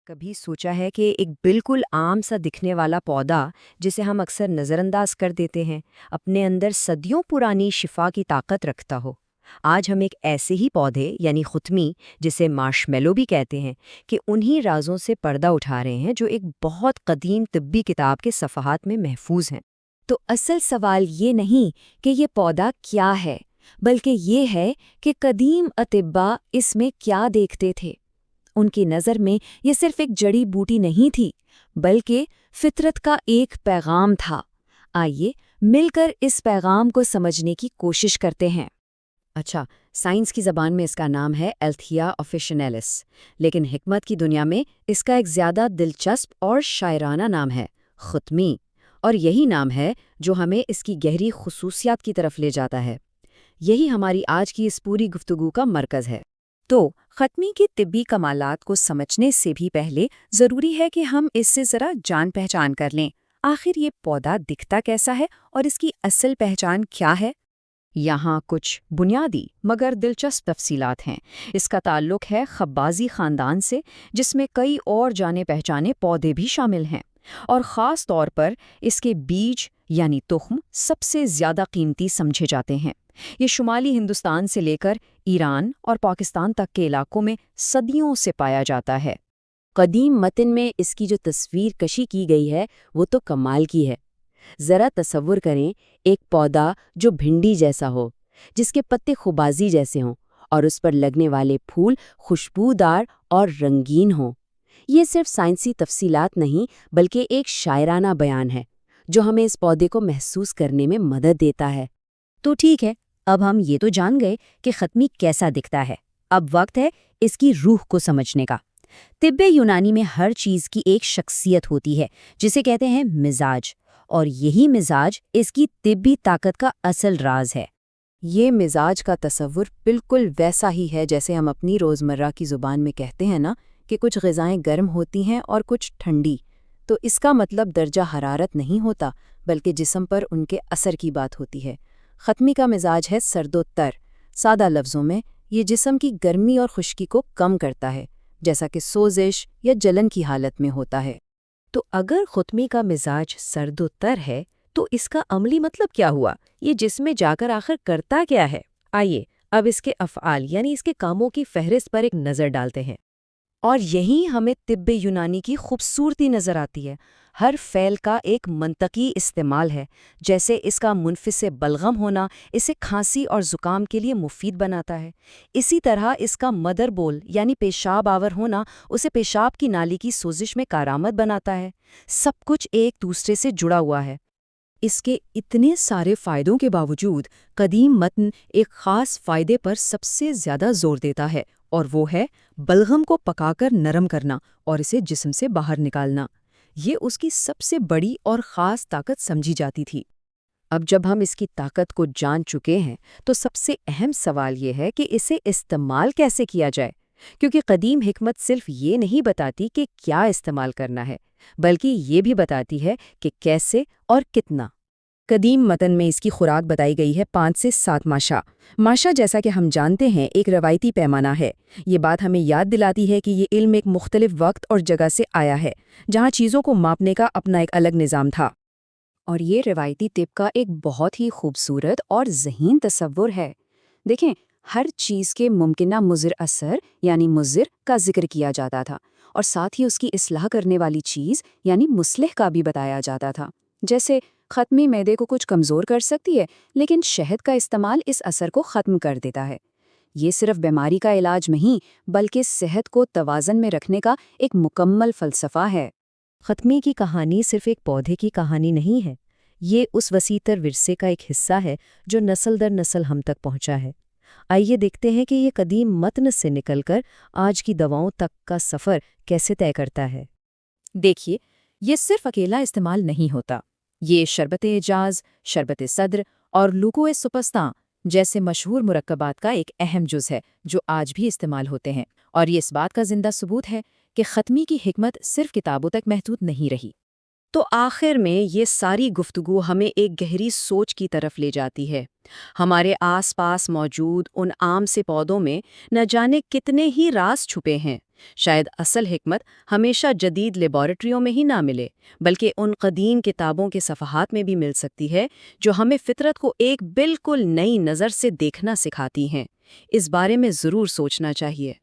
کبھی سوچا ہے کہ ایک بالکل عام سا دکھنے والا پودا جسے ہم اکثر نظر انداز کر دیتے ہیں اپنے اندر صدیوں پرانی شفا کی طاقت رکھتا ہو؟ آج ہم ایک ایسے ہی پودے یعنی خطمی، جسے مارشمیلو بھی کہتے ہیں، کہ انہی رازوں سے پردہ اٹھا رہے ہیں جو ایک بہت قدیم طبی کتاب کے صفحات میں محفوظ ہیں۔ تو اصل سوال یہ نہیں کہ یہ پودا کیا ہے، بلکہ یہ ہے کہ قدیم اطباء اس میں کیا دیکھتے تھے۔ ان کی نظر میں یہ صرف ایک جڑی بوٹی نہیں تھی، بلکہ فطرت کا ایک پیغام تھا۔ آئیے مل کر اس پیغام کو سمجھنے کی کوشش کرتے ہیں۔ اچھا، سائنس کی زبان میں اس کا نام ہے ایلتھیا آفیشنیلس، لیکن حکمت کی دنیا میں اس کا ایک زیادہ دلچسپ اور شاعرانہ نام ہے خطمی، اور یہی نام ہے جو ہمیں اس کی گہری خصوصیات کی طرف لے جاتا ہے۔ یہی ہماری آج کی اس پوری گفتگو کا مرکز ہے۔ تو خطمی کے طبی کمالات کو سمجھنے سے بھی پہلے ضروری ہے کہ ہم اس سے ذرا جان پہچان کر لیں۔ آخر یہ پودا دکھتا کیسا ہے اور اس کی اصل پہچان کیا ہے؟ یہاں کچھ بنیادی مگر دلچسپ تفصیلات ہیں۔ اس کا تعلق ہے خبازی خاندان سے، جس میں کئی اور جانے پہچانے پودے بھی شامل ہیں، اور خاص طور پر اس کے بیج یعنی تخم سب سے زیادہ قیمتی سمجھے جاتے ہیں۔ یہ شمالی ہندوستان سے لے کر ایران اور پاکستان تک کے علاقوں میں صدیوں سے پایا جاتا ہے۔ قدیم متن میں اس کی جو تصویر کشی کی گئی ہے وہ تو کمال کی ہے۔ ذرا تصور کریں ایک پودا جو بھنڈی جیسا ہو، جس کے پتے خبازی جیسے ہوں اور اس پر لگنے والے پھول خوشبودار اور رنگین ہوں۔ یہ صرف سائنسی تفصیلات نہیں بلکہ ایک شاعرانہ بیان ہے جو ہمیں اس پودے کو محسوس کرنے میں مدد دیتا ہے۔ تو ٹھیک ہے، اب ہم یہ تو جان گئے کہ خطمی کیسا دکھتا ہے۔ اب وقت ہے اس کی روح کو سمجھنے کا۔ طب یونانی میں ہر چیز کی ایک شخصیت ہوتی ہے جسے کہتے ہیں مزاج، اور یہی مزاج اس کی طبی طاقت کا اصل راز ہے۔ یہ مزاج کا تصور بالکل ویسا ہی ہے جیسے ہم اپنی روزمرہ کی زبان میں کہتے ہیں نا کہ کچھ غذائیں گرم ہوتی ہیں اور کچھ ٹھنڈی، تو اس کا مطلب درجہ حرارت نہیں ہوتا بلکہ جسم پر ان کے اثر کی بات ہوتی ہے۔ خطمی کا مزاج ہے سرد و تر۔ سادہ لفظوں میں یہ جسم کی گرمی اور خشکی کو کم کرتا ہے، جیسا کہ سوزش یا جلن کی حالت میں ہوتا ہے۔ تو اگر خطمی کا مزاج سرد و تر ہے تو اس کا عملی مطلب کیا ہوا؟ یہ جسم میں جا کر آخر کرتا کیا ہے؟ آئیے اب اس کے افعال یعنی اس کے کاموں کی فہرست پر ایک نظر ڈالتے ہیں۔ اور یہی ہمیں طب یونانی کی خوبصورتی نظر آتی ہے۔ ہر فعل کا ایک منطقی استعمال ہے، جیسے اس کا منفس بلغم ہونا اسے کھانسی اور زکام کے لیے مفید بناتا ہے، اسی طرح اس کا مدر بول یعنی پیشاب آور ہونا اسے پیشاب کی نالی کی سوزش میں کارآمد بناتا ہے۔ سب کچھ ایک دوسرے سے جڑا ہوا ہے۔ اس کے اتنے سارے فائدوں کے باوجود قدیم متن ایک خاص فائدے پر سب سے زیادہ زور دیتا ہے، اور وہ ہے بلغم کو پکا کر نرم کرنا اور اسے جسم سے باہر نکالنا۔ یہ اس کی سب سے بڑی اور خاص طاقت سمجھی جاتی تھی۔ اب جب ہم اس کی طاقت کو جان چکے ہیں تو سب سے اہم سوال یہ ہے کہ اسے استعمال کیسے کیا جائے، کیونکہ قدیم حکمت صرف یہ نہیں بتاتی کہ کیا استعمال کرنا ہے، بلکہ یہ بھی بتاتی ہے کہ کیسے اور کتنا۔ قدیم متن میں اس کی خوراک بتائی گئی ہے 5 سے 7 ماشا۔ ماشا جیسا کہ ہم جانتے ہیں ایک روایتی پیمانہ ہے۔ یہ بات ہمیں یاد دلاتی ہے کہ یہ علم ایک مختلف وقت اور جگہ سے آیا ہے، جہاں چیزوں کو ماپنے کا اپنا ایک الگ نظام تھا۔ اور یہ روایتی طب کا ایک بہت ہی خوبصورت اور ذہین تصور ہے۔ دیکھیں، ہر چیز کے ممکنہ مضر اثر یعنی مضر کا ذکر کیا جاتا تھا، اور ساتھ ہی اس کی اصلاح کرنے والی چیز یعنی مصلح کا بھی بتایا جاتا تھا۔ جیسے خطمی معدے کو کچھ کمزور کر سکتی ہے، لیکن شہد کا استعمال اس اثر کو ختم کر دیتا ہے۔ یہ صرف بیماری کا علاج نہیں بلکہ صحت کو توازن میں رکھنے کا ایک مکمل فلسفہ ہے۔ خطمی کی کہانی صرف ایک پودے کی کہانی نہیں ہے، یہ اس وسیع تر ورثے کا ایک حصہ ہے جو نسل در نسل ہم تک پہنچا ہے۔ آئیے دیکھتے ہیں کہ یہ قدیم متن سے نکل کر آج کی دواؤں تک کا سفر کیسے طے کرتا ہے۔ دیکھیے، یہ صرف اکیلا استعمال نہیں ہوتا۔ یہ شربت اعجاز، شربت صدر اور لوکوئے سپستان جیسے مشہور مرکبات کا ایک اہم جز ہے جو آج بھی استعمال ہوتے ہیں، اور یہ اس بات کا زندہ ثبوت ہے کہ خطمی کی حکمت صرف کتابوں تک محدود نہیں رہی۔ تو آخر میں یہ ساری گفتگو ہمیں ایک گہری سوچ کی طرف لے جاتی ہے۔ ہمارے آس پاس موجود ان عام سے پودوں میں نہ جانے کتنے ہی راز چھپے ہیں۔ شاید اصل حکمت ہمیشہ جدید لیبارٹریوں میں ہی نہ ملے، بلکہ ان قدیم کتابوں کے صفحات میں بھی مل سکتی ہے جو ہمیں فطرت کو ایک بالکل نئی نظر سے دیکھنا سکھاتی ہیں۔ اس بارے میں ضرور سوچنا چاہیے۔